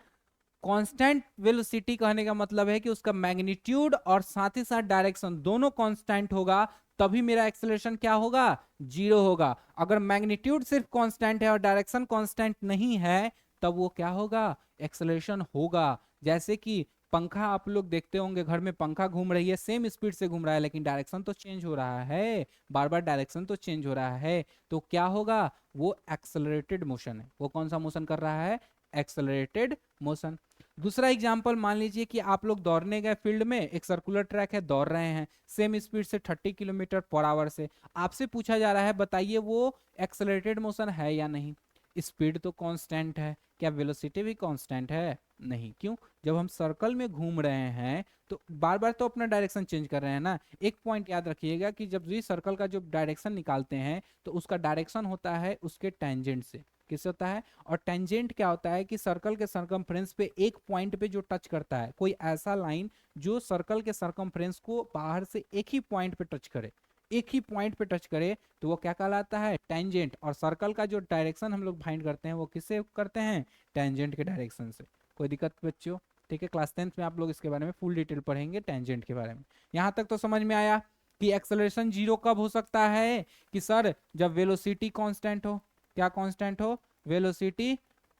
कांस्टेंट वेलोसिटी कहने का मतलब है कि उसका मैग्नीट्यूड और साथ ही साथ डायरेक्शन दोनों कांस्टेंट होगा, तभी मेरा एक्सेलरेशन क्या होगा, जीरो होगा। अगर मैग्नीट्यूड सिर्फ कांस्टेंट है और डायरेक्शन कांस्टेंट नहीं है, तब वो क्या होगा, एक्सेलरेशन होगा। जैसे कि पंखा आप लोग देखते होंगे, घर में पंखा घूम रही है, सेम स्पीड से घूम रहा है, लेकिन डायरेक्शन तो चेंज हो रहा है, बार बार डायरेक्शन तो चेंज हो रहा है, तो क्या होगा, वो एक्सेलरेटेड मोशन है। वो कौन सा मोशन कर रहा है, एक्सेलरेटेड मोशन। दूसरा एग्जांपल मान लीजिए कि आप लोग दौड़ने गए फील्ड में, एक सर्कुलर ट्रैक है, दौड़ रहे हैं सेम स्पीड से 30 किलोमीटर पर आवर से। आपसे पूछा जा रहा है बताइए वो एक्सेलरेटेड मोशन है या नहीं। स्पीड तो कांस्टेंट है, क्या वेलोसिटी भी कांस्टेंट है, नहीं। क्यों, जब हम सर्कल में घूम रहे हैं तो बार बार तो अपना डायरेक्शन चेंज कर रहे हैं ना। एक पॉइंट याद रखिएगा कि जब भी सर्कल का जो डायरेक्शन निकालते हैं, तो उसका डायरेक्शन होता है उसके टेंजेंट से। किससे होता है, और टेंजेंट क्या होता है कि सर्कल के सरकमफ्रेंस पे एक पॉइंट पे जो टच करता है, कोई ऐसा लाइन जो सर्कल के सरकमफ्रेंस को बाहर से एक ही पॉइंट पे टच करे, एक ही पॉइंट पे टच करे, तो वो क्या कहलाता है, टेंजेंट। और सर्कल का जो डायरेक्शन हम लोग फाइंड करते हैं, वो किससे करते हैं, टेंजेंट के डायरेक्शन से। कोई दिक्कत बच्चों, ठीक है, क्लास 10th में आप लोग इसके बारे में फुल डिटेल पढ़ेंगे टेंजेंट के बारे में। यहां तक तो समझ में आया कि एक्सेलरेशन जीरो कब हो सकता है, कि सर जब वेलोसिटी कांस्टेंट हो। क्या कांस्टेंट हो, वेलोसिटी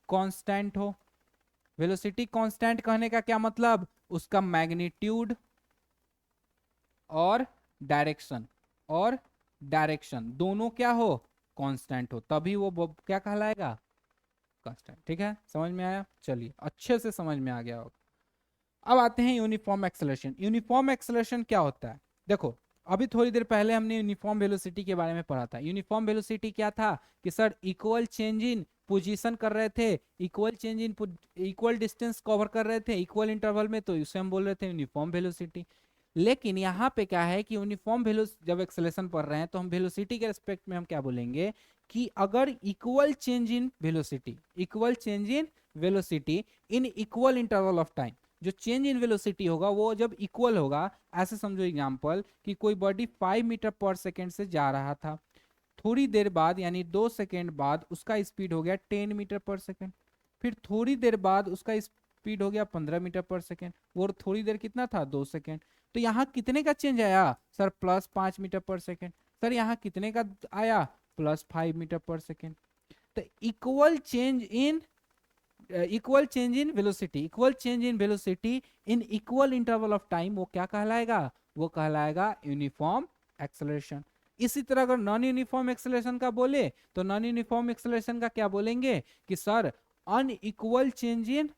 कांस्टेंट हो। वेलोसिटी कांस्टेंट कहने का क्या मतलब, उसका मैग्नीट्यूड और डायरेक्शन, और डायरेक्शन दोनों क्या हो, कांस्टेंट हो, तभी वो क्या कहलाएगा, कांस्टेंट। ठीक है, समझ में आया, चलिए अच्छे से समझ में आ गया होगा। अब आते हैं यूनिफॉर्म एक्सेलरेशन। यूनिफॉर्म एक्सेलरेशन क्या होता है, देखो अभी थोड़ी देर पहले हमने यूनिफॉर्म वेलोसिटी के बारे में पढ़ा था। यूनिफॉर्म वेलोसिटी क्या था, कि sir equal change in position कर रहे थे, equal change in equal distance cover कर रहे थे इक्वल इंटरवल में, तो इसे हम बोल रहे थे यूनिफॉर्म वेलोसिटी। लेकिन यहाँ पे क्या है कि यूनिफॉर्म वेलोसिटी जब एक्सेलरेशन पढ़ रहे हैं, तो हम वेलोसिटी के रिस्पेक्ट में हम क्या बोलेंगे, कि अगर equal change in velocity, equal change in velocity in equal interval of time, जो चेंज इन वेलोसिटी होगा वो जब इक्वल होगा, ऐसे समझो एग्जांपल कि कोई बॉडी 5 मीटर पर सेकेंड से जा रहा था, थोड़ी देर बाद यानी 2 सेकेंड बाद उसका स्पीड हो गया 10 मीटर पर सेकेंड, फिर थोड़ी देर बाद उसका स्पीड हो गया 15 मीटर पर सेकेंड, और थोड़ी देर कितना था, 2 सेकेंड। तो यहाँ कितने का चेंज आया, सर +5 मीटर पर सेकेंड। सर यहाँ कितने का आया, +5 मीटर पर सेकेंड। तो equal change in equal change in velocity, equal change in velocity in equal interval of time, वो क्या कहलाएगा, वो कहलाएगा यूनिफॉर्म एक्सेलरेशन। इसी तरह अगर नॉन यूनिफॉर्म एक्सेलरेशन का बोले तो नॉन यूनिफॉर्म एक्सेलरेशन का क्या बोलेंगे कि sir unequal change in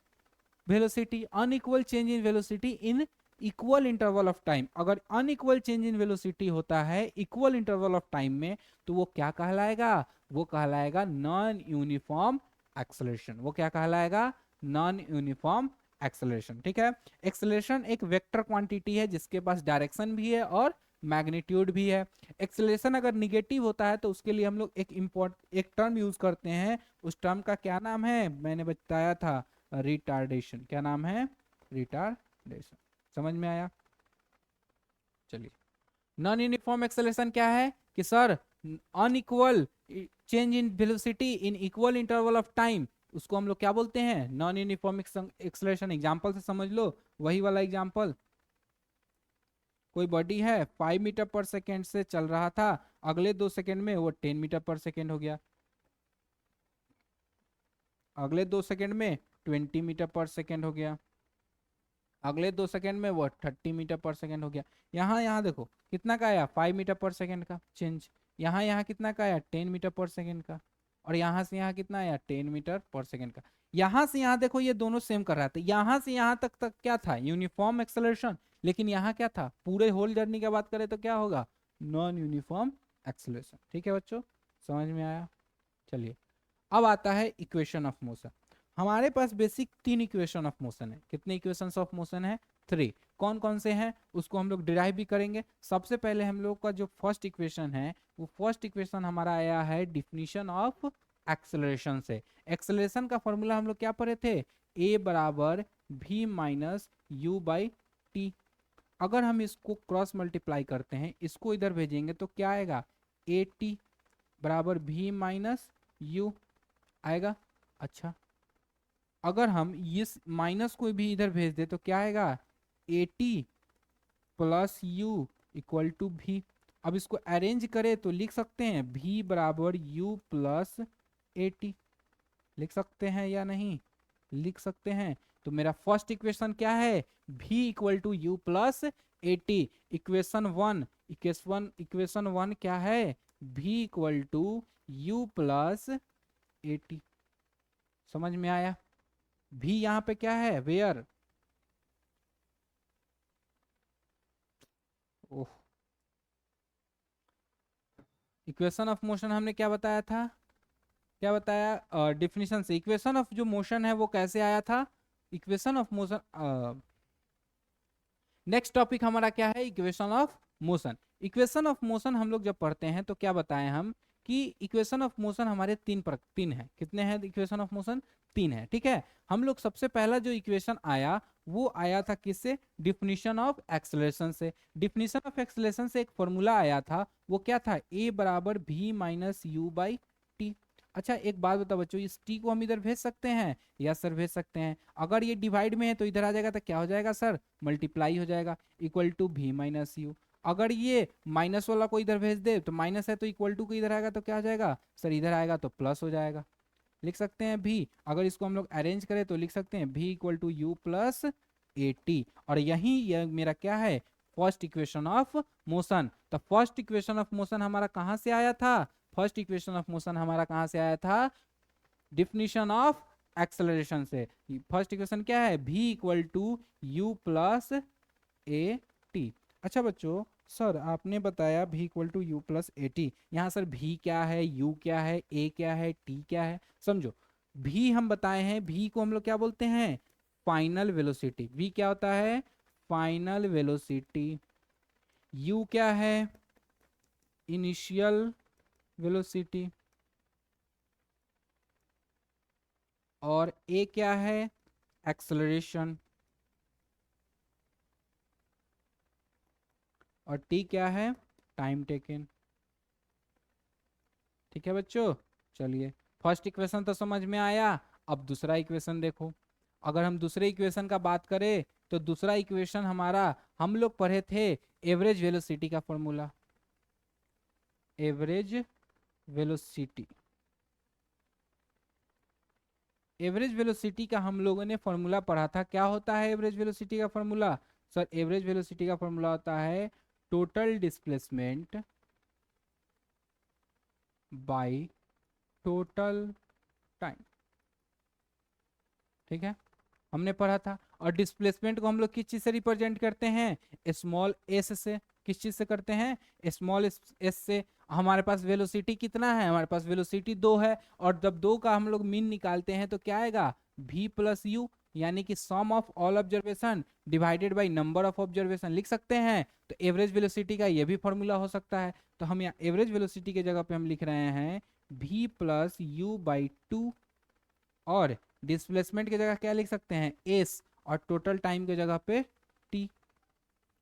velocity, unequal change in velocity in equal interval of time. अगर अनइक्वल चेंज इन वेलोसिटी होता है इक्वल इंटरवल ऑफ टाइम में तो वो क्या कहलाएगा, वो कहलाएगा नॉन यूनिफॉर्म एक्सेलरेशन। वो क्या कहलाएगा, नॉन यूनिफॉर्म एक्सेलरेशन। ठीक है, एक्सेलरेशन एक वेक्टर क्वांटिटी है जिसके पास डायरेक्शन भी है और मैग्नीट्यूड भी है। एक्सेलरेशन अगर निगेटिव होता है तो उसके लिए हम लोग एक टर्म यूज करते हैं, उस टर्म का क्या नाम है, मैंने बताया था रिटार्डेशन। क्या नाम है, रिटार्डेशन। समझ में आया? चलिए, नॉन यूनिफॉर्म एक्सेलरेशन क्या है कि sir unequal change in velocity in equal interval of time, उसको हम लोग क्या बोलते हैं, नॉन यूनिफॉर्म एक्सेलरेशन। एग्जांपल से समझ लो, वही वाला एग्जांपल, कोई बॉडी है 5 मीटर पर सेकेंड से चल रहा था, अगले 2 सेकेंड में वो 10 मीटर पर सेकेंड हो गया, अगले 2 सेकेंड में 20 मीटर पर सेकेंड हो गया, अगले 2 सेकेंड में वो 30 मीटर पर सेकेंड हो गया। यहाँ यहाँ देखो कितना का आया, 5 मीटर पर सेकेंड का चेंज। यहाँ यहाँ कितना का आया, 10 मीटर पर सेकेंड का। और यहाँ से यहाँ कितना आया, 10 मीटर पर सेकेंड का। यहाँ से यहाँ देखो ये दोनों सेम कर रहा था, यहाँ से यहाँ तक क्या था, यूनिफॉर्म एक्सेलरेशन। लेकिन यहाँ क्या था, पूरे होल जर्नी की बात करें तो क्या होगा, नॉन यूनिफॉर्म एक्सेलरेशन। ठीक है बच्चों, समझ में आया? चलिए, अब आता है इक्वेशन ऑफ मोशन। हमारे पास बेसिक 3 इक्वेशन ऑफ मोशन है। कितने इक्वेशंस ऑफ मोशन है, 3। कौन कौन से हैं उसको हम लोग डिराइव भी करेंगे। सबसे पहले हम लोग का जो फर्स्ट इक्वेशन है, वो फर्स्ट इक्वेशन हमारा आया है डिफिनीशन ऑफ एक्सेलरेशन से। एक्सेलरेशन का फॉर्मूला हम लोग क्या पढ़े थे, a बराबर v minus U by T. अगर हम इसको क्रॉस मल्टीप्लाई करते हैं, इसको इधर भेजेंगे तो क्या आएगा, ए टी बराबर v माइनस यू आएगा। अच्छा, अगर हम इस माइनस को भी इधर भेज दे तो क्या आएगा, a t plus u equal to v. अब इसको अरेंज करें तो लिख सकते हैं v बराबर यू प्लस ए टी। लिख सकते हैं या नहीं, लिख सकते हैं। तो मेरा फर्स्ट इक्वेशन क्या है, v equal to u plus a t. Equation one क्या है, v equal to u plus a t. समझ में आया? भी यहां पे क्या है, where. Oh, equation of motion हमने क्या बताया था, क्या बताया, डिफिनीशन से। इक्वेशन ऑफ जो मोशन है वो कैसे आया था, equation of motion. Next topic हमारा क्या है, equation of motion. Equation of motion हम लोग जब पढ़ते हैं तो क्या बताएं हम कि इक्वेशन ऑफ मोशन हमारे तीन है। कितने हैं इक्वेशन ऑफ मोशन, 3 है। ठीक है, हम लोग सबसे पहला जो इक्वेशन आया वो आया था किससे, डिफिनीशन ऑफ एक्सेलरेशन से। डिफिनीशन ऑफ एक्सेलरेशन से एक फॉर्मूला आया था, वो क्या था, a बराबर v minus U by T. अच्छा एक बात बताओ बच्चों, इस t को हम इधर भेज सकते हैं, यस सर भेज सकते हैं। अगर ये डिवाइड में है तो इधर आ जाएगा तो क्या हो जाएगा सर, मल्टीप्लाई हो जाएगा, equal to v minus u. अगर ये माइनस वाला को इधर भेज दे तो माइनस है तो इक्वल टू को इधर आएगा तो क्या हो जाएगा सर, इधर आएगा तो प्लस हो जाएगा। लिख सकते हैं भी, अगर इसको हम लोग अरेंज करें तो लिख सकते हैं v equal to u plus a t. और यही यह मेरा क्या है, फर्स्ट इक्वेशन ऑफ मोशन। तो फर्स्ट इक्वेशन ऑफ मोशन हमारा कहां से आया था, फर्स्ट इक्वेशन ऑफ मोशन हमारा कहां से आया था, डिफिनीशन ऑफ एक्सेलरेशन से। फर्स्ट इक्वेशन क्या है, v equal to u plus a t. अच्छा बच्चों, सर आपने बताया v equal to u plus a t, यहाँ सर v क्या है, u क्या है, a क्या है, t क्या है। समझो, v हम बताए हैं, v को हम लोग क्या बोलते हैं, फाइनल वेलोसिटी। v क्या होता है, फाइनल वेलोसिटी। u क्या है, इनिशियल वेलोसिटी। और a क्या है, एक्सेलरेशन। और t क्या है, टाइम टेकन। ठीक है बच्चों, चलिए फर्स्ट इक्वेशन तो समझ में आया। अब दूसरा इक्वेशन देखो। अगर हम दूसरे इक्वेशन का बात करें तो दूसरा इक्वेशन हमारा हम लोग पढ़े थे एवरेज वेलोसिटी का formula. Average velocity, average velocity का हम लोगों ने फॉर्मूला पढ़ा था। क्या होता है एवरेज वेलोसिटी का फॉर्मूला, सर एवरेज वेलोसिटी का फॉर्मूला होता है total displacement by total time. ठीक है, हमने पढ़ा था। और डिस्प्लेसमेंट को हम लोग किस चीज से रिप्रेजेंट करते हैं? स्मॉल एस से। किस चीज से करते हैं? स्मॉल एस से। हमारे पास वेलोसिटी कितना है? हमारे पास वेलोसिटी 2 है, और जब 2 का हम लोग मीन निकालते हैं तो क्या आएगा? v प्लस यू, यानी कि sum of all observation divided by number of observation लिख सकते हैं। तो एवरेज वेलोसिटी का ये भी फॉर्मूला हो सकता है। तो हम यहाँ एवरेज वेलोसिटी की जगह पे हम लिख रहे हैं v प्लस यू बाई 2, और डिस्प्लेसमेंट की जगह क्या लिख सकते हैं? एस, और टोटल टाइम की जगह पे टी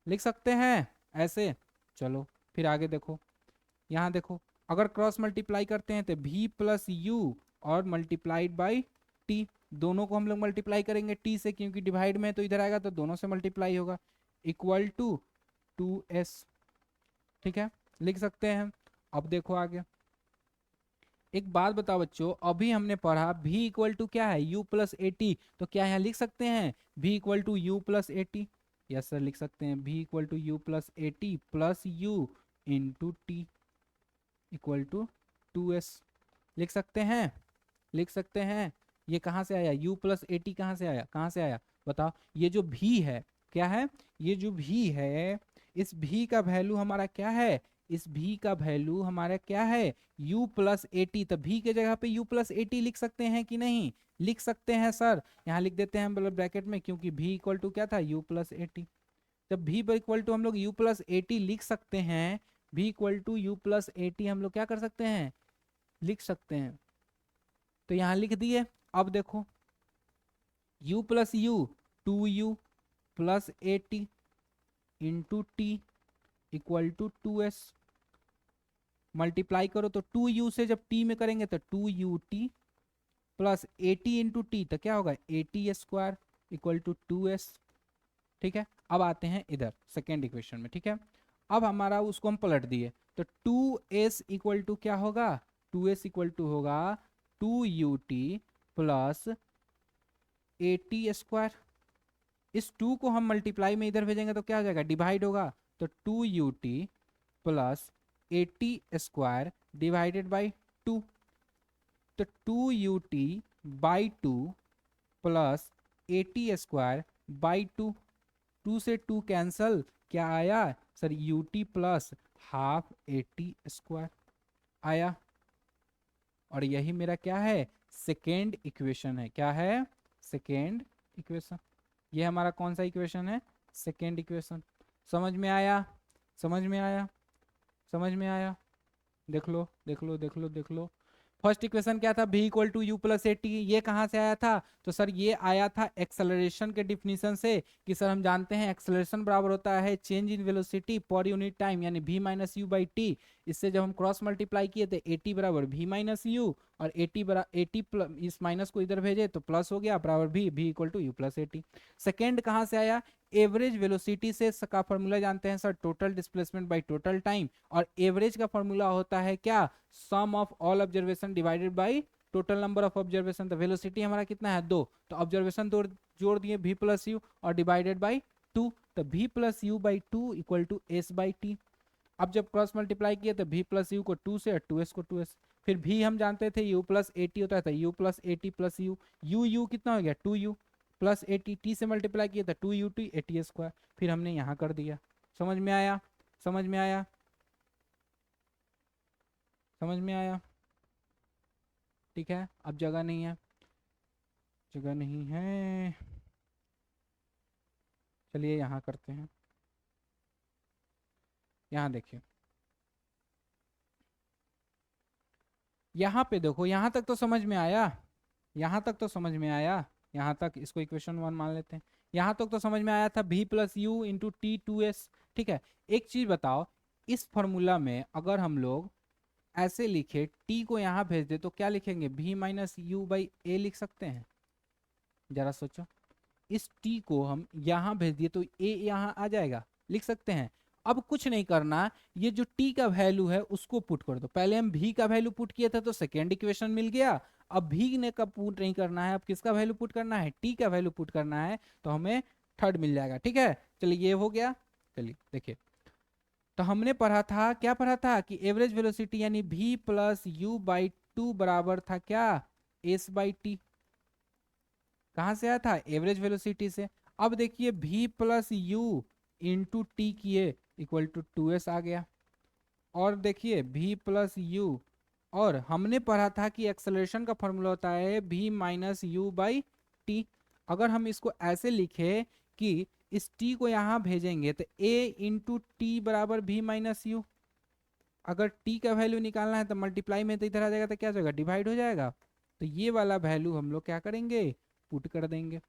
लिख सकते हैं ऐसे। चलो फिर आगे देखो, यहाँ देखो, अगर क्रॉस मल्टीप्लाई करते हैं तो v प्लस यू और मल्टीप्लाइड बाई टी, दोनों को हम लोग मल्टीप्लाई करेंगे टी से, क्योंकि डिवाइड में तो इधर आएगा तो दोनों से मल्टीप्लाई होगा, इक्वल टू 2s। ठीक है, लिख सकते हैं। अब देखो आगे, एक बात बताओ बच्चों, अभी हमने पढ़ा v इक्वल टू क्या है? u plus a t. तो क्या यहाँ लिख सकते हैं v equal to u plus a t? Yes sir, लिख सकते हैं v equal to u plus a t plus u into t equal to 2s। लिख सकते हैं, लिख सकते हैं। ये कहाँ से आया? u प्लस ए टी कहाँ से आया? कहाँ से आया बताओ? ये जो v है, क्या है? ये जो v है, इस v का वैल्यू हमारा क्या है? इस v का वैल्यू हमारा क्या है? u plus a t. तो v के जगह पे u प्लस ए टी लिख सकते हैं कि नहीं? लिख सकते हैं सर। यहाँ लिख देते हैं मतलब ब्रैकेट में, क्योंकि v इक्वल टू क्या था? u plus a T. जब v इक्वल टू हम लोग u प्लस ए टी लिख सकते हैं, v equal to u plus a t हम लोग क्या कर सकते हैं? लिख सकते हैं। तो यहाँ लिख दिए। अब देखो, u plus u 2u plus a t into t equal to 2s। Multiply करो तो 2u से जब t में करेंगे तो 2ut plus a t into t, तो क्या होगा? A t square equal to 2s। ठीक है, अब आते हैं इधर सेकेंड इक्वेशन में। ठीक है, अब हमारा उसको हम पलट दिए तो 2s इक्वल टू क्या होगा? 2s इक्वल टू होगा 2ut plus a t square. इस 2 को हम मल्टीप्लाई में इधर भेजेंगे तो क्या हो जाएगा? डिवाइड होगा। तो 2ut plus a t square divided by 2। तो 2ut by 2 plus a t square by 2। 2 से 2 कैंसल, क्या आया sir? ut plus half a t square आया। और यही मेरा क्या है? सेकेंड इक्वेशन है। क्या है? Second equation. ये हमारा कौन सा इक्वेशन है? Second equation. समझ में आया? समझ में आया? समझ में आया? देख लो देख लो देख लो देख लो। फर्स्ट इक्वेशन क्या था? v equal to u plus a t. ये कहाँ से आया था? तो सर ये आया था एक्सेलरेशन के डिफिनीशन से, कि सर हम जानते हैं एक्सेलरेशन बराबर होता है चेंज इन वेलोसिटी पर यूनिट टाइम, यानी v minus U by T. इससे जब हम क्रॉस मल्टीप्लाई किए थे ए टी बराबर v माइनस यू, और ए टी इस माइनस को इधर भेजे तो प्लस हो गया, बराबर v equal to u plus a t. Second कहाँ से आया? एवरेज वेलोसिटी से का फॉर्मूला जानते हैं sir, total displacement by total time. और एवरेज का फॉर्मूला होता है क्या? Sum of all observation divided by total number of observation. तो वेलोसिटी हमारा कितना है? 2, तो ऑब्जर्वेशन जोड़ दिए v प्लस यू और डिवाइडेड बाई 2। तो v plus U by 2 equal to S by T. अब जब क्रॉस मल्टीप्लाई किए तो v प्लस यू को 2 से और 2s को 2s। फिर v हम जानते थे u प्लस ए टी होता था, u plus a t plus you कितना हो गया? 2u plus a T, T से मल्टीप्लाई किया था 2ut ए टी स्क्वायर। फिर हमने यहाँ कर दिया। समझ में आया? समझ में आया? समझ में आया? ठीक है, अब जगह नहीं है, जगह नहीं है, चलिए यहाँ करते हैं। यहाँ देखिए, यहाँ पे देखो, यहाँ तक तो समझ में आया? यहाँ तक तो समझ में आया? यहाँ तक इसको इक्वेशन 1 मान लेते हैं। यहाँ तक तो समझ में आया था v plus u into T 2s। ठीक है, एक चीज बताओ, इस फॉर्मूला में अगर हम लोग ऐसे लिखे, t को यहाँ भेज दे तो क्या लिखेंगे? v माइनस यू बाई ए लिख सकते हैं? जरा सोचो, इस t को हम यहाँ भेज दिए तो a यहाँ आ जाएगा, लिख सकते हैं। अब कुछ नहीं करना, ये जो t का वैल्यू है उसको पुट कर दो। पहले हम v का वैल्यू पुट किया था तो सेकेंड इक्वेशन मिल गया। अब v ने का पुट नहीं करना है, अब किसका वैल्यू पुट करना है? t का वैल्यू पुट करना है, तो हमें थर्ड मिल जाएगा। ठीक है, चलिए ये हो गया। चलिए देखिए, तो हमने पढ़ा था, क्या पढ़ा था कि एवरेज वेलोसिटी यानी v plus U by two बराबर था क्या, s बाई टी। कहाँ से आया था, एवरेज वेलोसिटी से। अब देखिए v plus u into T किए इक्वल टू 2s आ गया। और देखिए v प्लस यू, और हमने पढ़ा था कि एक्सेलरेशन का फॉर्मूला होता है v minus U by T. अगर हम इसको ऐसे लिखे कि इस t को यहाँ भेजेंगे तो a इंटू टी बराबर v माइनस यू। अगर t का वैल्यू निकालना है तो मल्टीप्लाई में तो इधर आ जाएगा, तो क्या हो जाएगा, डिवाइड हो जाएगा। तो ये वाला वैल्यू हम लोग क्या करेंगे, पुट कर देंगे।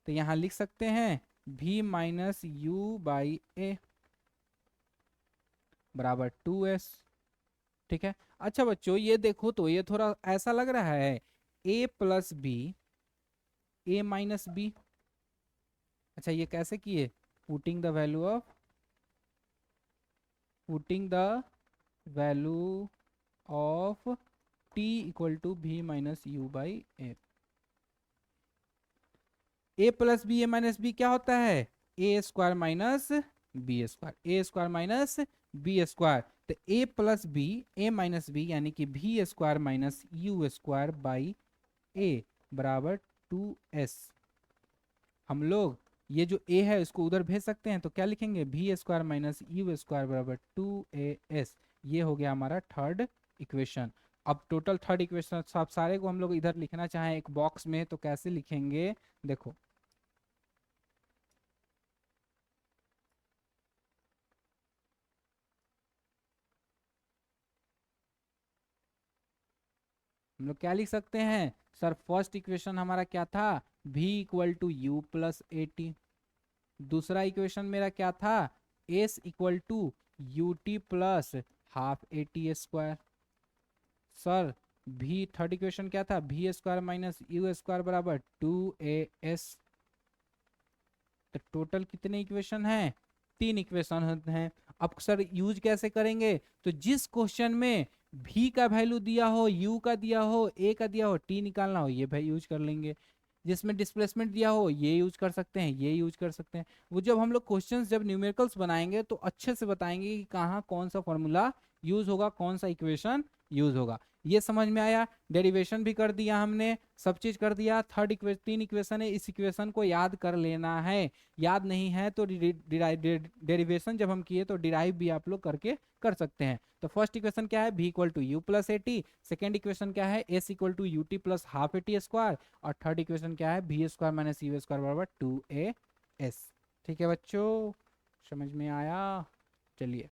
तो यहाँ लिख सकते हैं v minus U by A बराबर 2s। ठीक है। अच्छा बच्चों ये देखो तो ये थोड़ा ऐसा लग रहा है, a plus B, A minus B. अच्छा ये कैसे किए, putting the value of, putting the value of t equal to v minus U by A plus B A minus B क्या होता है, A square minus B square, A square minus B square. तो A plus B A minus B यानी कि V square minus you square by A बराबर 2s। हम लोग ये जो a है इसको उधर भेज सकते हैं, तो क्या लिखेंगे, भी स्क्वायर माइनस यू स्क्वायर बराबर 2as। ये हो गया हमारा थर्ड इक्वेशन। अब टोटल थर्ड इक्वेशन सब सारे को हम लोग इधर लिखना चाहें एक बॉक्स में तो कैसे लिखेंगे, देखो हम लोग क्या लिख सकते हैं सर, फर्स्ट इक्वेशन हमारा क्या था, v equal to u plus a t. दूसरा इक्वेशन मेरा क्या था, s equal to u t plus half a t square. Sir v third equation क्या था, v square minus you square बराबर 2as। तो टोटल कितने इक्वेशन हैं, तीन इक्वेशन हैं। अब सर यूज कैसे करेंगे, तो जिस क्वेश्चन में v का वैल्यू दिया हो, u का दिया हो, a का दिया हो, t निकालना हो, ये भाई यूज कर लेंगे। जिसमें डिस्प्लेसमेंट दिया हो ये यूज कर सकते हैं, ये यूज कर सकते हैं। वो जब हम लोग क्वेश्चंस जब न्यूमेरिकल्स बनाएंगे तो अच्छे से बताएंगे कि कहाँ कौन सा फॉर्मूला यूज होगा, कौन सा इक्वेशन यूज होगा। ये समझ में आया, डेरिवेशन भी कर दिया हमने, सब चीज कर दिया। थर्ड इक्वेशन, तीन इक्वेशन है, इस इक्वेशन को याद कर लेना है। याद नहीं है तो डेरिवेशन जब हम किए तो डिराइव भी आप लोग करके कर सकते हैं। तो फर्स्ट इक्वेशन क्या है, v equal to u plus a t. Second equation क्या है, s equal to u t plus half a t square. और थर्ड इक्वेशन क्या है, v square minus you square बराबर 2as। ठीक है बच्चों, समझ में आया, चलिए